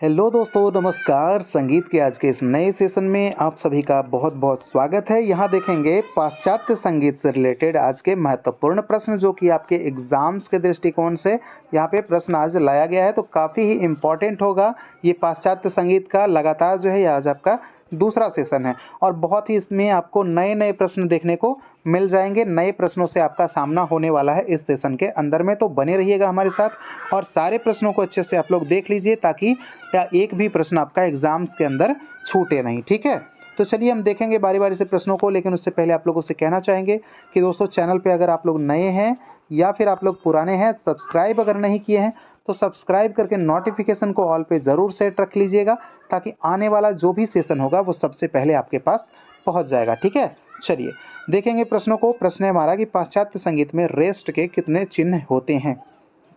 Hello दोस्तों, नमस्कार। संगीत के आज के इस नए सेशन में आप सभी का बहुत बहुत स्वागत है। यहाँ देखेंगे पाश्चात्य संगीत से रिलेटेड आज के महत्वपूर्ण प्रश्न, जो कि आपके एग्जाम्स के दृष्टिकोण से यहाँ पे प्रश्न आज लाया गया है, तो काफ़ी ही इम्पोर्टेंट होगा। ये पाश्चात्य संगीत का लगातार जो है ये आज आपका दूसरा सेशन है और बहुत ही इसमें आपको नए नए प्रश्न देखने को मिल जाएंगे। नए प्रश्नों से आपका सामना होने वाला है इस सेशन के अंदर में, तो बने रहिएगा हमारे साथ और सारे प्रश्नों को अच्छे से आप लोग देख लीजिए, ताकि या एक भी प्रश्न आपका एग्जाम्स के अंदर छूटे नहीं। ठीक है, तो चलिए हम देखेंगे बारी बारी से प्रश्नों को, लेकिन उससे पहले आप लोगों से कहना चाहेंगे कि दोस्तों चैनल पे अगर आप लोग नए हैं या फिर आप लोग पुराने हैं, सब्सक्राइब अगर नहीं किए हैं तो सब्सक्राइब करके नोटिफिकेशन को ऑल पे ज़रूर सेट रख लीजिएगा, ताकि आने वाला जो भी सेशन होगा वो सबसे पहले आपके पास पहुंच जाएगा। ठीक है, चलिए देखेंगे प्रश्नों को। प्रश्न है हमारा कि पाश्चात्य संगीत में रेस्ट के कितने चिन्ह होते हैं।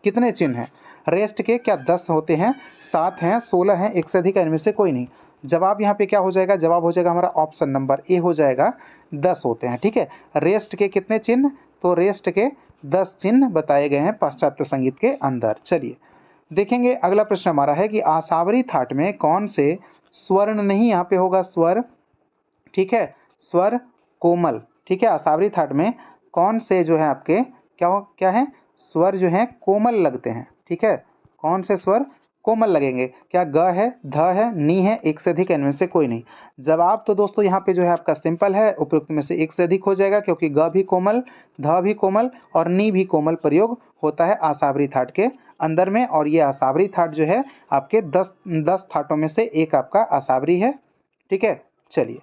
कितने चिन्ह हैं रेस्ट के? क्या 10 होते हैं, 7 हैं, 16 हैं, एक से अधिक है, इनमें से कोई नहीं? जवाब यहाँ पे क्या हो जाएगा? जवाब हो जाएगा हमारा ऑप्शन नंबर ए हो जाएगा, 10 होते हैं। ठीक है, रेस्ट के कितने चिन्ह? तो रेस्ट के 10 चिन्ह बताए गए हैं पाश्चात्य संगीत के अंदर। चलिए देखेंगे अगला प्रश्न हमारा है कि आसावरी थाट में कौन से स्वर्ण नहीं, यहाँ पे होगा स्वर, ठीक है, स्वर कोमल। ठीक है, आसावरी थाट में कौन से जो है आपके क्या क्या है, स्वर जो हैं कोमल लगते हैं। ठीक है, कौन से स्वर कोमल लगेंगे? क्या ग है, ध है, नी है, एक से अधिक है, इनमें से कोई नहीं? जवाब तो दोस्तों यहाँ पे जो है आपका सिंपल है, उपयुक्त में से एक से अधिक हो जाएगा, क्योंकि ग भी कोमल, ध भी कोमल और नी भी कोमल प्रयोग होता है आसावरी थाट के अंदर में। और ये आसावरी थाट जो है आपके 10 थाटों में से एक आपका आसावरी है। ठीक है, चलिए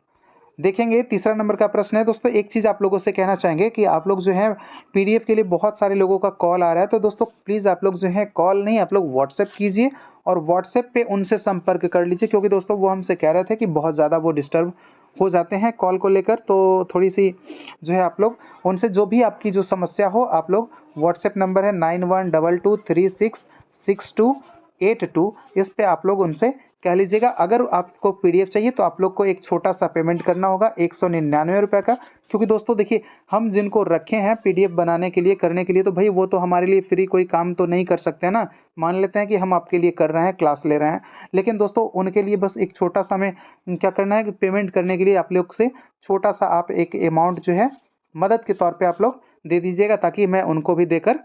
देखेंगे तीसरा नंबर का प्रश्न है। दोस्तों एक चीज़ आप लोगों से कहना चाहेंगे कि आप लोग जो है पीडीएफ के लिए बहुत सारे लोगों का कॉल आ रहा है, तो दोस्तों प्लीज़ आप लोग जो है कॉल नहीं, आप लोग व्हाट्सएप कीजिए और व्हाट्सएप पे उनसे संपर्क कर लीजिए, क्योंकि दोस्तों वो हमसे कह रहे थे कि बहुत ज़्यादा वो डिस्टर्ब हो जाते हैं कॉल को लेकर। तो थोड़ी सी जो है आप लोग उनसे जो भी आपकी जो समस्या हो, आप लोग व्हाट्सएप नंबर है 9122366282, इस पे आप लोग उनसे कह लीजिएगा। अगर आपको पीडीएफ चाहिए तो आप लोग को एक छोटा सा पेमेंट करना होगा, 199 रुपये का, क्योंकि दोस्तों देखिए हम जिनको रखे हैं पीडीएफ बनाने के लिए, करने के लिए, तो भाई वो तो हमारे लिए फ्री कोई काम तो नहीं कर सकते ना। मान लेते हैं कि हम आपके लिए कर रहे हैं, क्लास ले रहे हैं, लेकिन दोस्तों उनके लिए बस एक छोटा सा हमें क्या करना है कि पेमेंट करने के लिए आप लोग से छोटा सा आप एक अमाउंट जो है मदद के तौर पर आप लोग दे दीजिएगा, ताकि मैं उनको भी देकर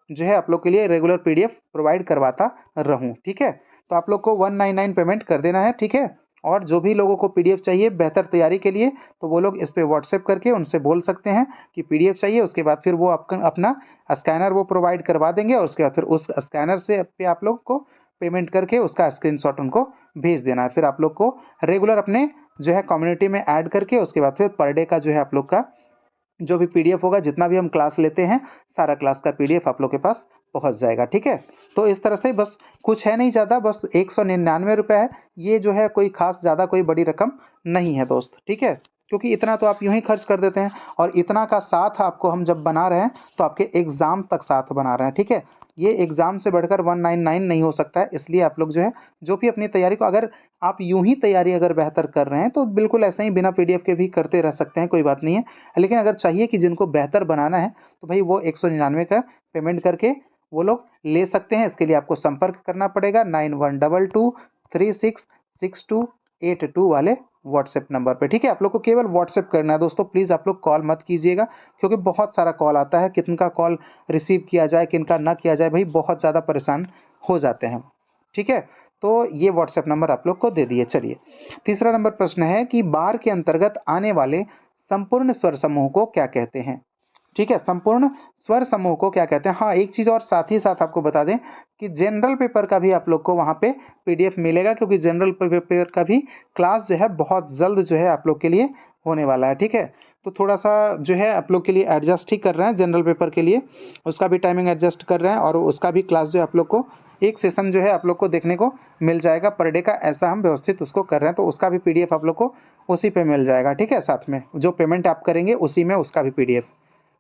जो है आप लोग के लिए रेगुलर पीडीएफ प्रोवाइड करवाता रहूं। ठीक है, तो आप लोग को 199 पेमेंट कर देना है। ठीक है, और जो भी लोगों को पीडीएफ चाहिए बेहतर तैयारी के लिए, तो वो लोग इस पे व्हाट्सएप करके उनसे बोल सकते हैं कि पीडीएफ चाहिए। उसके बाद फिर वो अपना स्कैनर वो प्रोवाइड करवा देंगे, और उसके बाद फिर उस स्कैनर से पे आप लोग को पेमेंट करके उसका स्क्रीनशॉट उनको भेज देना है। फिर आप लोग को रेगुलर अपने जो है कम्युनिटी में ऐड करके उसके बाद फिर पर डे का जो है आप लोग का जो भी पीडीएफ होगा, जितना भी हम क्लास लेते हैं सारा क्लास का पीडीएफ आप लोग के पास पहुंच जाएगा। ठीक है, तो इस तरह से बस कुछ है नहीं ज़्यादा, बस 199 रुपये है। ये जो है कोई खास ज़्यादा कोई बड़ी रकम नहीं है दोस्त। ठीक है, क्योंकि इतना तो आप यूं ही खर्च कर देते हैं, और इतना का साथ आपको हम जब बना रहे हैं तो आपके एग्ज़ाम तक साथ बना रहे हैं। ठीक है, ये एग्ज़ाम से बढ़कर 199 नहीं हो सकता है, इसलिए आप लोग जो है जो भी अपनी तैयारी को, अगर आप यूं ही तैयारी अगर बेहतर कर रहे हैं तो बिल्कुल ऐसे ही बिना पीडीएफ के भी करते रह सकते हैं, कोई बात नहीं है। लेकिन अगर चाहिए कि जिनको बेहतर बनाना है तो भाई वो 199 का पेमेंट करके वो लोग ले सकते हैं। इसके लिए आपको संपर्क करना पड़ेगा 9122366282 वाले व्हाट्सएप नंबर पे। ठीक है, आप लोग को केवल व्हाट्सएप करना है दोस्तों, प्लीज़ आप लोग कॉल मत कीजिएगा, क्योंकि बहुत सारा कॉल आता है, किनका कॉल रिसीव किया जाए किनका ना किया जाए, भाई बहुत ज़्यादा परेशान हो जाते हैं। ठीक है, तो ये व्हाट्सएप नंबर आप लोग को दे दिए। चलिए तीसरा नंबर प्रश्न है कि बार के अंतर्गत आने वाले संपूर्ण स्वर समूह को क्या कहते हैं। ठीक है, संपूर्ण स्वर समूह को क्या कहते हैं। हाँ, एक चीज़ और साथ ही साथ आपको बता दें कि जनरल पेपर का भी आप लोग को वहाँ पे पीडीएफ मिलेगा, क्योंकि जनरल पेपर का भी क्लास जो है बहुत जल्द जो है आप लोग के लिए होने वाला है। ठीक है, तो थोड़ा सा जो है आप लोग के लिए एडजस्ट ही कर रहे हैं जनरल पेपर के लिए, उसका भी टाइमिंग एडजस्ट कर रहे हैं, और उसका भी क्लास जो है आप लोग को एक सेशन जो है आप लोग को देखने को मिल जाएगा पर डे का, ऐसा हम व्यवस्थित उसको कर रहे हैं। तो उसका भी पीडीएफ आप लोग को उसी पे मिल जाएगा। ठीक है, साथ में जो पेमेंट आप करेंगे उसी में उसका भी पीडीएफ।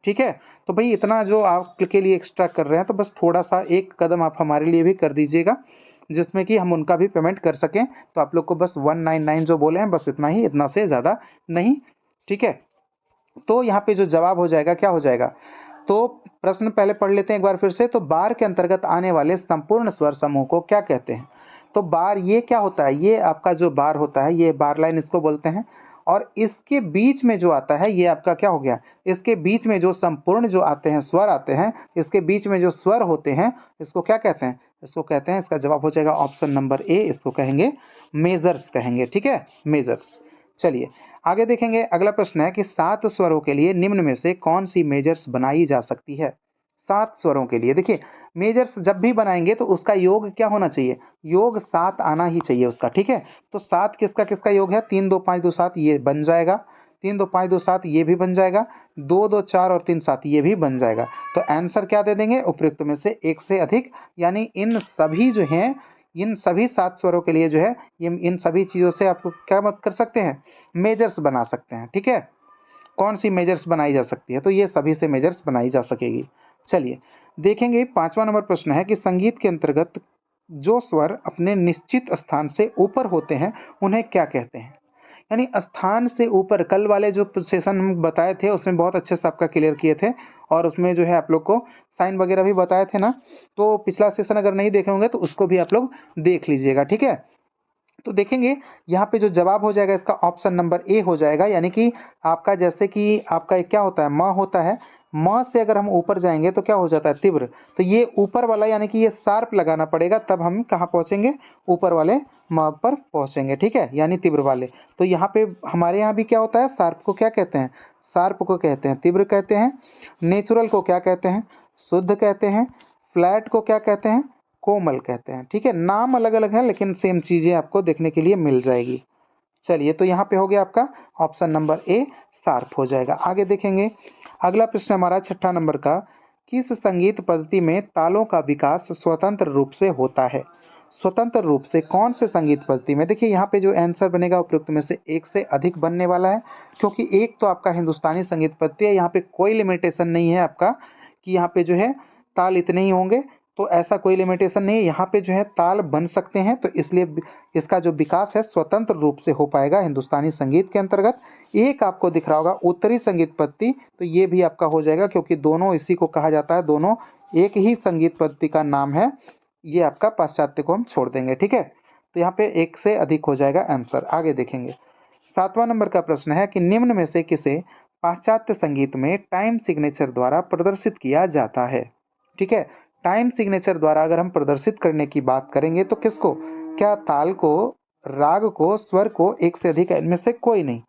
ठीक है, तो भाई इतना जो आपके लिए एक्स्ट्रा कर रहे हैं, तो बस थोड़ा सा एक कदम आप हमारे लिए भी कर दीजिएगा, जिसमें कि हम उनका भी पेमेंट कर सकें। तो आप लोग को बस 199 जो बोले हैं बस इतना ही, इतना से ज़्यादा नहीं। ठीक है, तो यहाँ पे जो जवाब हो जाएगा क्या हो जाएगा, तो प्रश्न पहले पढ़ लेते हैं एक बार फिर से। तो बार के अंतर्गत आने वाले संपूर्ण स्वर समूह को क्या कहते हैं। तो बार ये क्या होता है, ये आपका जो बार होता है, ये बार लाइन इसको बोलते हैं। और इसके बीच में जो आता है ये आपका क्या हो गया, इसके बीच में जो संपूर्ण जो आते हैं स्वर आते हैं, इसके बीच में जो स्वर होते हैं इसको क्या कहते हैं, इसको कहते हैं, इसका जवाब हो जाएगा ऑप्शन नंबर ए, इसको कहेंगे मेजर्स कहेंगे। ठीक है, मेजर्स। चलिए आगे देखेंगे। अगला प्रश्न है कि 7 स्वरों के लिए निम्न में से कौन सी मेजर्स बनाई जा सकती है। 7 स्वरों के लिए देखिए मेजर्स जब भी बनाएंगे तो उसका योग क्या होना चाहिए, योग 7 आना ही चाहिए उसका। ठीक है, तो 7 किसका किसका योग है, 3 2 5 2 7 ये बन जाएगा, 3 2 5 2 7 ये भी बन जाएगा, 2 2 4 और 3 7 ये भी बन जाएगा। तो आंसर क्या दे देंगे, उपयुक्त में से एक से अधिक, यानी इन सभी जो हैं, इन सभी 7 स्वरों के लिए जो है ये इन सभी चीज़ों से आपको क्या मत कर सकते हैं, मेजर्स बना सकते हैं। ठीक है, कौन सी मेजर्स बनाई जा सकती है, तो ये सभी से मेजर्स बनाई जा सकेगी। चलिए देखेंगे 5वां नंबर प्रश्न है कि संगीत के अंतर्गत जो स्वर अपने निश्चित स्थान से ऊपर होते हैं उन्हें क्या कहते हैं। यानी स्थान से ऊपर, कल वाले जो सेशन हम बताए थे उसमें बहुत अच्छे से आपका क्लियर किए थे, और उसमें जो है आप लोग को साइन वगैरह भी बताए थे ना, तो पिछला सेशन अगर नहीं देखे होंगे तो उसको भी आप लोग देख लीजिएगा। ठीक है, तो देखेंगे यहाँ पे जो जवाब हो जाएगा इसका ऑप्शन नंबर ए हो जाएगा, यानी कि आपका जैसे कि आपका एक क्या होता है, म होता है, म से अगर हम ऊपर जाएंगे तो क्या हो जाता है, तीव्र। तो ये ऊपर वाला यानी कि ये शार्प लगाना पड़ेगा, तब हम कहाँ पहुँचेंगे, ऊपर वाले म पर पहुँचेंगे। ठीक है, यानी तीव्र वाले। तो यहाँ पे हमारे यहाँ भी क्या होता है, शार्प को क्या कहते हैं, शार्प को कहते हैं तीव्र कहते हैं, नेचुरल को क्या कहते हैं, शुद्ध कहते हैं, फ्लैट को क्या कहते हैं, कोमल कहते हैं। ठीक है, नाम अलग अलग है लेकिन सेम चीज़ें आपको देखने के लिए मिल जाएगी। चलिए, तो यहाँ पे हो गया आपका ऑप्शन नंबर ए, शार्प हो जाएगा। आगे देखेंगे अगला प्रश्न हमारा 6ठा नंबर का, किस संगीत पद्धति में तालों का विकास स्वतंत्र रूप से होता है। स्वतंत्र रूप से कौन से संगीत पद्धति में, देखिए यहाँ पे जो आंसर बनेगा उपयुक्त में से एक से अधिक बनने वाला है, क्योंकि एक तो आपका हिंदुस्तानी संगीत पद्धति है, यहाँ पे कोई लिमिटेशन नहीं है आपका कि यहाँ पे जो है ताल इतने ही होंगे, तो ऐसा कोई लिमिटेशन नहीं है, यहाँ पे जो है ताल बन सकते हैं, तो इसलिए इसका जो विकास है स्वतंत्र रूप से हो पाएगा हिंदुस्तानी संगीत के अंतर्गत। एक आपको दिख रहा होगा उत्तरी संगीत पद्धति, तो ये भी आपका हो जाएगा, क्योंकि दोनों इसी को कहा जाता है, दोनों एक ही संगीत पद्धति का नाम है। ये आपका पाश्चात्य को हम छोड़ देंगे। ठीक है, तो यहाँ पे एक से अधिक हो जाएगा आंसर। आगे देखेंगे 7वां नंबर का प्रश्न है कि निम्न में से किसे पाश्चात्य संगीत में टाइम सिग्नेचर द्वारा प्रदर्शित किया जाता है। ठीक है, टाइम सिग्नेचर द्वारा अगर हम प्रदर्शित करने की बात करेंगे तो किसको, क्या ताल को, राग को, स्वर को, एक से अधिक, इनमें से कोई नहीं।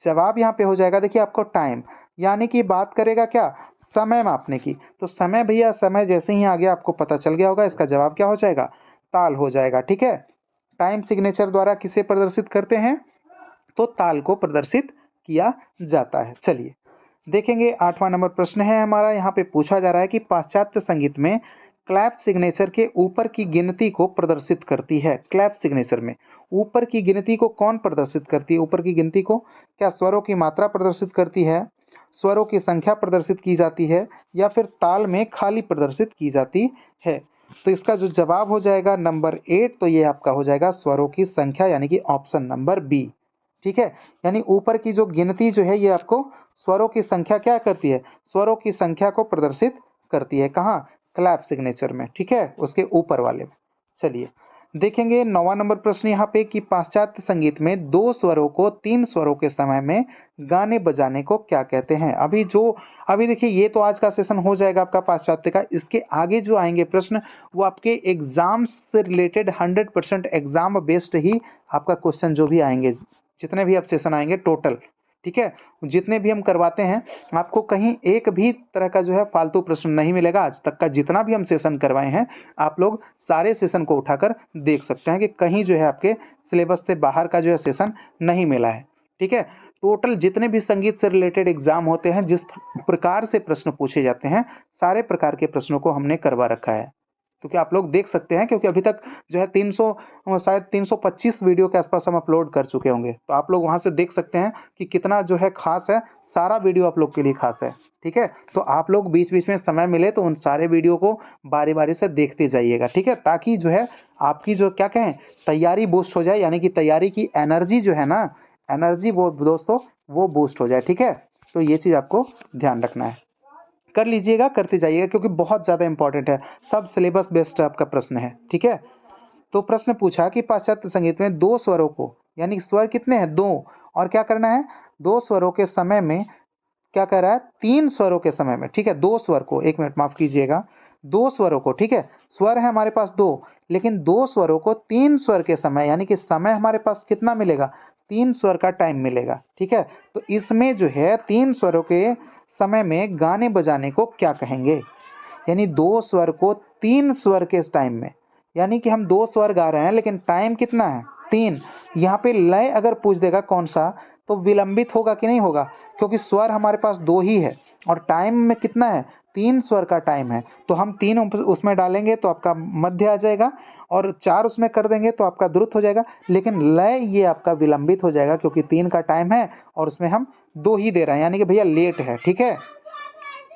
जवाब यहाँ पे हो जाएगा, देखिए आपको टाइम, यानी कि बात करेगा क्या, समय मापने की, तो समय भैया, समय जैसे ही आ गया आपको पता चल गया होगा, इसका जवाब क्या हो जाएगा, ताल हो जाएगा। ठीक है, टाइम सिग्नेचर द्वारा किसे प्रदर्शित करते हैं, तो ताल को प्रदर्शित किया जाता है। चलिए देखेंगे 8वां नंबर प्रश्न है हमारा, यहाँ पे पूछा जा रहा है कि पाश्चात्य संगीत में क्लैप सिग्नेचर के ऊपर की गिनती को प्रदर्शित करती है। क्लैप सिग्नेचर में ऊपर की गिनती को कौन प्रदर्शित करती है, ऊपर की गिनती को क्या स्वरों की मात्रा प्रदर्शित करती है, स्वरों की संख्या प्रदर्शित की जाती है, या फिर ताल में खाली प्रदर्शित की जाती है। तो इसका जो जवाब हो जाएगा नंबर 8, तो ये आपका हो जाएगा स्वरों की संख्या, यानी कि ऑप्शन नंबर बी। ठीक है, यानी ऊपर की जो गिनती जो है ये आपको स्वरों की संख्या क्या करती है, स्वरों की संख्या को प्रदर्शित करती है, कहाँ, क्लैप सिग्नेचर में। ठीक है, उसके ऊपर वाले में। चलिए देखेंगे 9वां नंबर प्रश्न यहाँ पे कि पाश्चात्य संगीत में 2 स्वरों को 3 स्वरों के समय में गाने बजाने को क्या कहते हैं। अभी देखिए ये तो आज का सेशन हो जाएगा आपका पाश्चात्य का, इसके आगे जो आएंगे प्रश्न वो आपके एग्जाम से रिलेटेड 100% एग्जाम बेस्ड ही आपका क्वेश्चन जो भी आएंगे, जितने भी आप सेशन आएंगे टोटल। ठीक है, जितने भी हम करवाते हैं आपको कहीं एक भी तरह का जो है फालतू प्रश्न नहीं मिलेगा। आज तक का जितना भी हम सेशन करवाए हैं आप लोग सारे सेशन को उठाकर देख सकते हैं कि कहीं जो है आपके सिलेबस से बाहर का जो है सेशन नहीं मिला है। ठीक है, टोटल जितने भी संगीत से रिलेटेड एग्जाम होते हैं, जिस प्रकार से प्रश्न पूछे जाते हैं, सारे प्रकार के प्रश्नों को हमने करवा रखा है, क्योंकि आप लोग देख सकते हैं, क्योंकि अभी तक जो है 300 शायद 325 वीडियो के आसपास हम अपलोड कर चुके होंगे, तो आप लोग वहां से देख सकते हैं कि कितना जो है खास है, सारा वीडियो आप लोग के लिए खास है। ठीक है, तो आप लोग बीच बीच में समय मिले तो उन सारे वीडियो को बारी बारी से देखते जाइएगा। ठीक है, ताकि जो है आपकी जो क्या कहें तैयारी बूस्ट हो जाए, यानी कि तैयारी की एनर्जी जो है ना, एनर्जी वो दोस्तों वो बूस्ट हो जाए। ठीक है, तो ये चीज़ आपको ध्यान रखना है, कर लीजिएगा, करते जाइएगा, क्योंकि बहुत ज़्यादा इंपॉर्टेंट है, सब सिलेबस बेस्ड आपका प्रश्न है। ठीक है, तो प्रश्न पूछा कि पाश्चात्य संगीत में दो स्वरों को, यानी स्वर कितने हैं, दो, और क्या करना है, दो स्वरों के समय में, क्या कह रहा है, तीन स्वरों के समय में, ठीक है, दो स्वर को, एक मिनट माफ कीजिएगा, दो स्वरों को, ठीक है, स्वर है हमारे पास दो, लेकिन दो स्वरों को तीन स्वर के समय, यानी कि समय हमारे पास कितना मिलेगा, तीन स्वर का टाइम मिलेगा, ठीक है। तो इसमें जो है तीन स्वरों के समय में गाने बजाने को क्या कहेंगे, यानी दो स्वर को तीन स्वर के टाइम में, यानी कि हम दो स्वर गा रहे हैं लेकिन टाइम कितना है, तीन। यहाँ पे लय अगर पूछ देगा कौन सा, तो विलंबित होगा कि नहीं होगा, क्योंकि स्वर हमारे पास दो ही है और टाइम में कितना है, तीन स्वर का टाइम है, तो हम तीन उसमें डालेंगे तो आपका मध्य आ जाएगा, और चार उसमें कर देंगे तो आपका द्रुत हो जाएगा, लेकिन लय ये आपका विलंबित हो जाएगा क्योंकि तीन का टाइम है और उसमें हम दो ही दे रहे हैं, यानी कि भैया लेट है, ठीक है,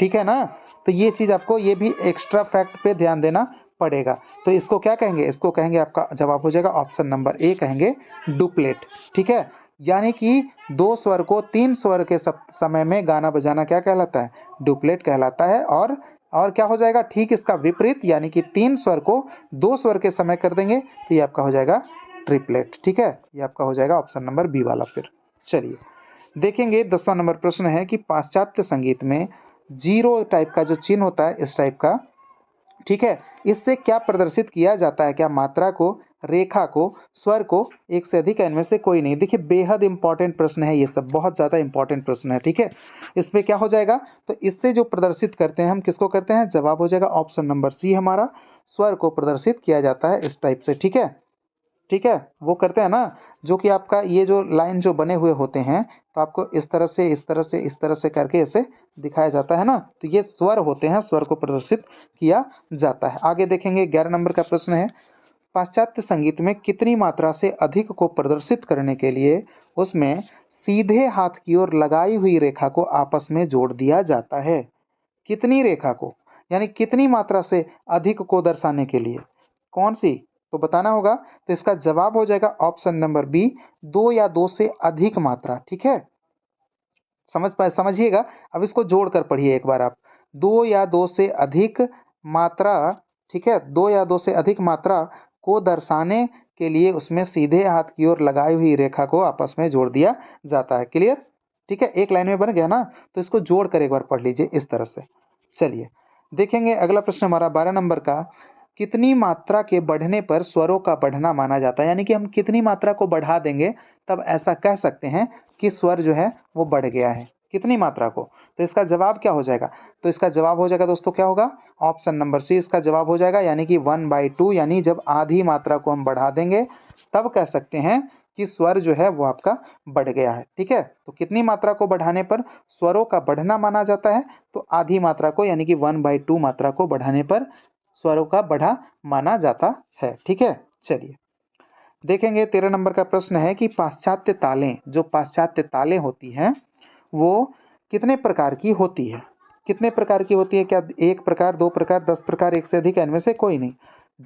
ठीक है ना। तो ये चीज़ आपको, ये भी एक्स्ट्रा फैक्ट पे ध्यान देना पड़ेगा। तो इसको क्या कहेंगे, इसको कहेंगे, आपका जवाब हो जाएगा ऑप्शन नंबर ए, कहेंगे डुप्लेट, ठीक है। यानी कि दो स्वर को तीन स्वर के समय में गाना बजाना क्या कहलाता है, डुप्लेट कहलाता है। और क्या हो जाएगा, ठीक इसका विपरीत, यानी कि तीन स्वर को दो स्वर के समय कर देंगे तो ये आपका हो जाएगा ट्रिपलेट, ठीक है। ये आपका हो जाएगा ऑप्शन नंबर बी वाला। फिर चलिए देखेंगे 10वां नंबर प्रश्न है कि पाश्चात्य संगीत में जीरो टाइप का जो चिन्ह होता है, इस टाइप का, ठीक है, इससे क्या प्रदर्शित किया जाता है, क्या मात्रा को, रेखा को, स्वर को, एक से अधिक, इनमें से कोई नहीं। देखिए बेहद इंपॉर्टेंट प्रश्न है ये सब, बहुत ज़्यादा इंपॉर्टेंट प्रश्न है, ठीक है। इसमें क्या हो जाएगा, तो इससे जो प्रदर्शित करते हैं हम, किसको करते हैं, जवाब हो जाएगा ऑप्शन नंबर सी हमारा, स्वर को प्रदर्शित किया जाता है इस टाइप से, ठीक है, ठीक है। वो करते हैं ना, जो कि आपका ये जो लाइन जो बने हुए होते हैं, तो आपको इस तरह से, इस तरह से, इस तरह से करके इसे दिखाया जाता है ना, तो ये स्वर होते हैं, स्वर को प्रदर्शित किया जाता है। आगे देखेंगे 11 नंबर का प्रश्न है, पाश्चात्य संगीत में कितनी मात्रा से अधिक को प्रदर्शित करने के लिए उसमें सीधे हाथ की ओर लगाई हुई रेखा को आपस में जोड़ दिया जाता है। कितनी रेखा को, यानी कितनी मात्रा से अधिक को दर्शाने के लिए, कौन सी, तो बताना होगा। तो इसका जवाब हो जाएगा ऑप्शन नंबर बी, दो या दो से अधिक मात्रा, ठीक है। समझिएगा, अब इसको जोड़कर पढ़िए एक बार आप, दो या दो से अधिक मात्रा, ठीक है, दो या दो से अधिक मात्रा को दर्शाने के लिए उसमें सीधे हाथ की ओर लगाई हुई रेखा को आपस में जोड़ दिया जाता है। क्लियर, ठीक है, एक लाइन में बन गया ना, तो इसको जोड़कर एक बार पढ़ लीजिए इस तरह से। चलिए देखेंगे अगला प्रश्न हमारा 12 नंबर का, कितनी मात्रा के बढ़ने पर स्वरों का बढ़ना माना जाता है, यानी कि हम कितनी मात्रा को बढ़ा देंगे तब ऐसा कह सकते हैं कि स्वर जो है वो बढ़ गया है, कितनी मात्रा को। तो इसका जवाब क्या हो जाएगा, तो इसका जवाब हो जाएगा दोस्तों, क्या होगा, ऑप्शन नंबर सी इसका जवाब हो जाएगा, यानी कि 1/2, यानी जब आधी मात्रा को हम बढ़ा देंगे तब कह सकते हैं कि स्वर जो है वो आपका बढ़ गया है, ठीक है। तो कितनी मात्रा को बढ़ाने पर स्वरों का बढ़ना माना जाता है, तो आधी मात्रा को, यानी कि 1/2 मात्रा को बढ़ाने पर स्वरों का बढ़ा माना जाता है, ठीक है। चलिए देखेंगे 13 नंबर का प्रश्न है कि पाश्चात्य तालें, जो पाश्चात्य तालें होती हैं वो कितने प्रकार की होती है, कितने प्रकार की होती है, क्या एक प्रकार, दो प्रकार, 10 प्रकार, एक से अधिक, इनमें से कोई नहीं।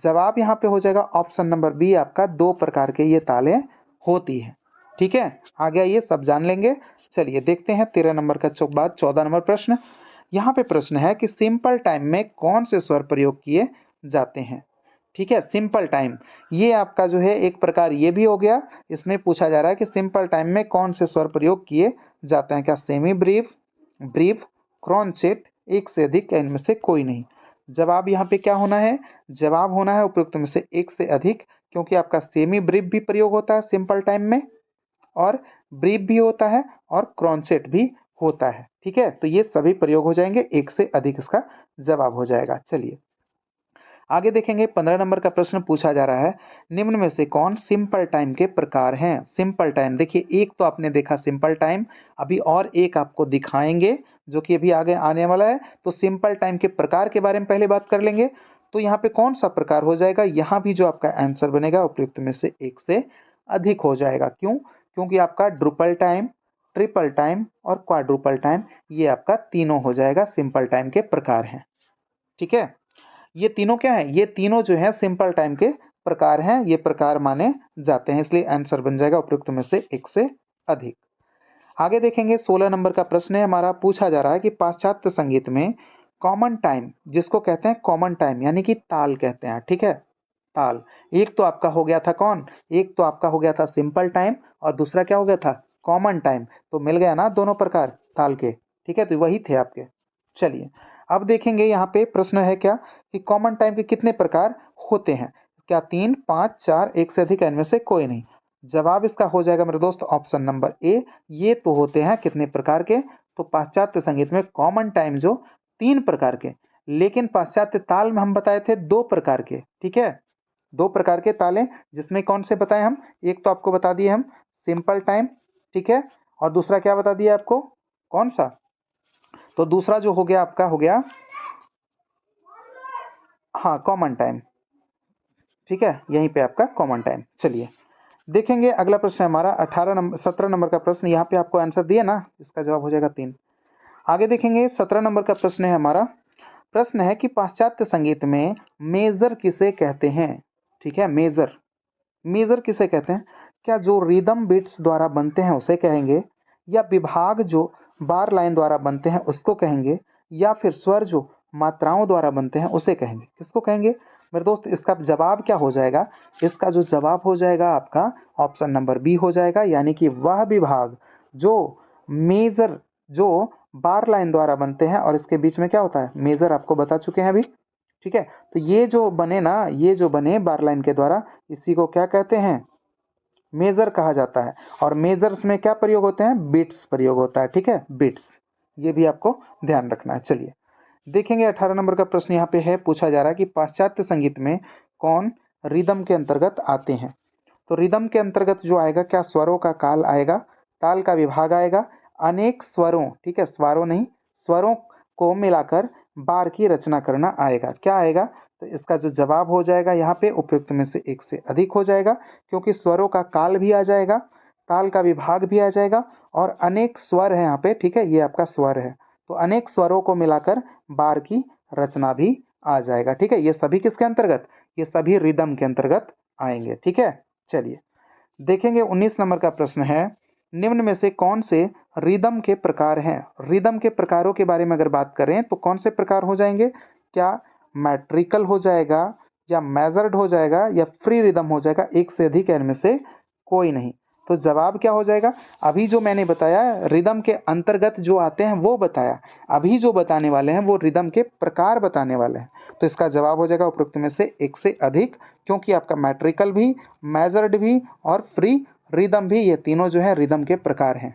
जवाब यहाँ पे हो जाएगा ऑप्शन नंबर बी आपका, दो प्रकार के ये तालें होती हैं, ठीक है। आगे ये सब जान लेंगे। चलिए देखते हैं 13 नंबर का बाद 14 नंबर प्रश्न। यहाँ पे प्रश्न है कि सिंपल टाइम में कौन से स्वर प्रयोग किए जाते हैं, ठीक है। सिंपल टाइम ये आपका जो है एक प्रकार ये भी हो गया, इसमें पूछा जा रहा है कि सिंपल टाइम में कौन से स्वर प्रयोग किए जाते हैं, क्या सेमी ब्रीफ, ब्रीफ, क्रॉन्चेट, एक से अधिक, इनमें से कोई नहीं। जवाब यहाँ पे क्या होना है, जवाब होना है उपयुक्त में से एक से अधिक, क्योंकि आपका सेमी ब्रीफ भी प्रयोग होता है सिंपल टाइम में, और ब्रीफ भी होता है, और क्रॉन्चेट भी होता है, ठीक है। तो ये सभी प्रयोग हो जाएंगे, एक से अधिक इसका जवाब हो जाएगा। चलिए आगे देखेंगे 15 नंबर का प्रश्न पूछा जा रहा है, निम्न में से कौन सिंपल टाइम के प्रकार हैं। सिंपल टाइम देखिए, एक तो आपने देखा सिंपल टाइम, अभी और एक आपको दिखाएंगे जो कि अभी आगे आने वाला है। तो सिंपल टाइम के प्रकार के बारे में पहले बात कर लेंगे। तो यहाँ पे कौन सा प्रकार हो जाएगा, यहाँ भी जो आपका आंसर बनेगा उपयुक्त में से एक से अधिक हो जाएगा। क्यों, क्योंकि आपका ड्रुपल टाइम, ट्रिपल टाइम और क्वाड्रुपल टाइम, ये आपका तीनों हो जाएगा सिंपल टाइम के प्रकार हैं, ठीक है। ये तीनों क्या है, ये तीनों जो है सिंपल टाइम के प्रकार हैं, ये प्रकार माने जाते हैं, इसलिए आंसर बन जाएगा उपयुक्त में से एक से अधिक। आगे देखेंगे 16 नंबर का प्रश्न है हमारा, पूछा जा रहा है कि पाश्चात्य संगीत में कॉमन टाइम, जिसको कहते हैं कॉमन टाइम, यानी कि ताल कहते हैं, ठीक है, ताल। एक तो आपका हो गया था कौन, एक तो आपका हो गया था सिंपल टाइम और दूसरा क्या हो गया था, कॉमन टाइम। तो मिल गया ना दोनों प्रकार ताल के, ठीक है, तो वही थे आपके। चलिए अब देखेंगे यहाँ पे प्रश्न है क्या कि कॉमन टाइम के कितने प्रकार होते हैं, क्या 3, 5, 4, एक से अधिक, इनमें से कोई नहीं। जवाब इसका हो जाएगा मेरे दोस्त ऑप्शन नंबर ए, ये तो होते हैं कितने प्रकार के, तो पाश्चात्य संगीत में कॉमन टाइम जो 3 प्रकार के, लेकिन पाश्चात्य ताल में हम बताए थे 2 प्रकार के, ठीक है, 2 प्रकार के ताले, जिसमें कौन से बताए हम, एक तो आपको बता दिए हम सिंपल टाइम, ठीक है, और दूसरा क्या बता दिया आपको, कौन सा, तो दूसरा जो हो गया आपका हो गया, हाँ कॉमन टाइम, ठीक है, यहीं पे आपका कॉमन टाइम। चलिए देखेंगे अगला प्रश्न है हमारा 17 नंबर का प्रश्न, यहाँ पे आपको आंसर दिया ना, इसका जवाब हो जाएगा 3। आगे देखेंगे 17 नंबर का प्रश्न है हमारा, प्रश्न है कि पाश्चात्य संगीत में मेजर किसे कहते हैं, ठीक है, मेजर, मेजर किसे कहते हैं, क्या जो रिदम बीट्स द्वारा बनते हैं उसे कहेंगे, या विभाग जो बार लाइन द्वारा बनते हैं उसको कहेंगे, या फिर स्वर जो मात्राओं द्वारा बनते हैं उसे कहेंगे, किसको कहेंगे मेरे दोस्त। इसका जवाब क्या हो जाएगा, इसका जो जवाब हो जाएगा आपका ऑप्शन नंबर बी हो जाएगा, यानी कि वह विभाग जो मेजर जो बार लाइन द्वारा बनते हैं, और इसके बीच में क्या होता है, मेजर आपको बता चुके हैं अभी, ठीक है, तो ये जो बने ना, ये जो बने बार लाइन के द्वारा, इसी को क्या कहते हैं, मेजर कहा जाता है। और मेजर्स में क्या प्रयोग होते हैं, बिट्स प्रयोग होता है, ठीक है, बिट्स, ये भी आपको ध्यान रखना है। चलिए देखेंगे 18 नंबर का प्रश्न यहाँ पे है, पूछा जा रहा है कि पाश्चात्य संगीत में कौन रिदम के अंतर्गत आते हैं। तो रिदम के अंतर्गत जो आएगा, क्या स्वरों का काल आएगा, ताल का विभाग आएगा, अनेक स्वरों, ठीक है, स्वरों नहीं, स्वरों को मिलाकर बार की रचना करना आएगा, क्या आएगा, तो इसका जो जवाब हो जाएगा यहाँ पे उपयुक्त में से एक से अधिक हो जाएगा, क्योंकि स्वरों का काल भी आ जाएगा, ताल का विभाग भी आ जाएगा, और अनेक स्वर है यहाँ पे, ठीक है, ये आपका स्वर है, तो अनेक स्वरों को मिलाकर बार की रचना भी आ जाएगा, ठीक है, ये सभी किसके अंतर्गत, ये सभी रिदम के अंतर्गत आएंगे, ठीक है। चलिए देखेंगे 19 नंबर का प्रश्न है, निम्न में से कौन से रिदम के प्रकार हैं। रिदम के प्रकारों के बारे में अगर बात करें तो कौन से प्रकार हो जाएंगे, क्या मैट्रिकल हो जाएगा, या मेजर्ड हो जाएगा, या फ्री रिदम हो जाएगा, एक से अधिक इनमें से कोई नहीं। तो जवाब क्या हो जाएगा, अभी जो मैंने बताया रिदम के अंतर्गत जो आते हैं वो बताया, अभी जो बताने वाले हैं वो रिदम के प्रकार बताने वाले हैं, तो इसका जवाब हो जाएगा उपरोक्त में से एक से अधिक, क्योंकि आपका मैट्रिकल भी, मेजर्ड भी और फ्री रिदम भी, ये तीनों जो है रिदम के प्रकार हैं,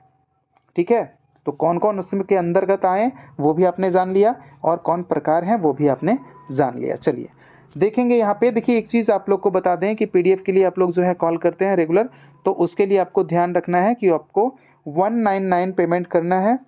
ठीक है। तो कौन कौन उसमें के अंतर्गत आए वो भी आपने जान लिया, और कौन प्रकार हैं वो भी आपने जान लिया। चलिए देखेंगे यहाँ पे, देखिए एक चीज़ आप लोग को बता दें कि पीडीएफ के लिए आप लोग जो है कॉल करते हैं रेगुलर, तो उसके लिए आपको ध्यान रखना है कि आपको 199 पेमेंट करना है,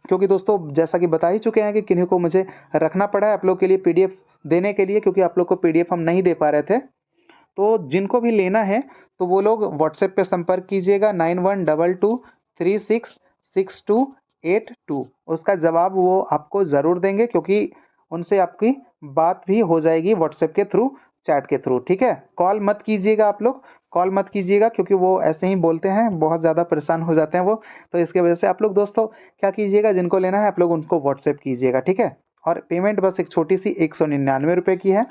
क्योंकि दोस्तों जैसा कि बता ही चुके हैं कि किन्हीं को मुझे रखना पड़ा है आप लोग के लिए पीडीएफ देने के लिए, क्योंकि आप लोग को पीडीएफ हम नहीं दे पा रहे थे। तो जिनको भी लेना है तो वो लोग व्हाट्सएप पे संपर्क कीजिएगा 9122366282, उसका जवाब वो आपको ज़रूर देंगे, क्योंकि उनसे आपकी बात भी हो जाएगी व्हाट्सएप के थ्रू, चैट के थ्रू, ठीक है। कॉल मत कीजिएगा आप लोग, कॉल मत कीजिएगा, क्योंकि वो ऐसे ही बोलते हैं, बहुत ज़्यादा परेशान हो जाते हैं वो, तो इसके वजह से आप लोग दोस्तों क्या कीजिएगा, जिनको लेना है आप लोग उनको व्हाट्सएप कीजिएगा, ठीक है। और पेमेंट बस एक छोटी सी 199 रुपये की है,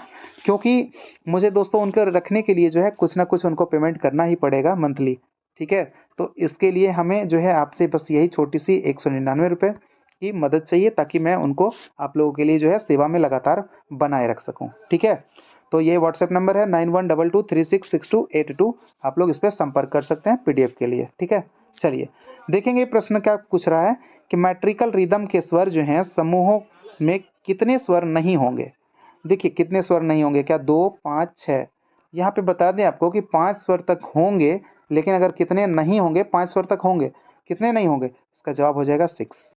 क्योंकि मुझे दोस्तों उनको रखने के लिए जो है कुछ ना कुछ उनको पेमेंट करना ही पड़ेगा मंथली, ठीक है। तो इसके लिए हमें जो है आपसे बस यही छोटी सी 199 रुपये की मदद चाहिए, ताकि मैं उनको आप लोगों के लिए जो है सेवा में लगातार बनाए रख सकूं, ठीक है। तो ये व्हाट्सएप नंबर है 9122366282, आप लोग इस पर संपर्क कर सकते हैं पीडीएफ के लिए, ठीक है। चलिए देखेंगे प्रश्न क्या पूछ रहा है कि मैट्रिकल रिदम के स्वर जो हैं समूहों में कितने स्वर नहीं होंगे। देखिए कितने स्वर नहीं होंगे, क्या 2, 5, 6, यहाँ पे बता दें आपको कि 5 स्वर तक होंगे, लेकिन अगर कितने नहीं होंगे, 5 स्वर तक होंगे, कितने नहीं होंगे, इसका जवाब हो जाएगा 6।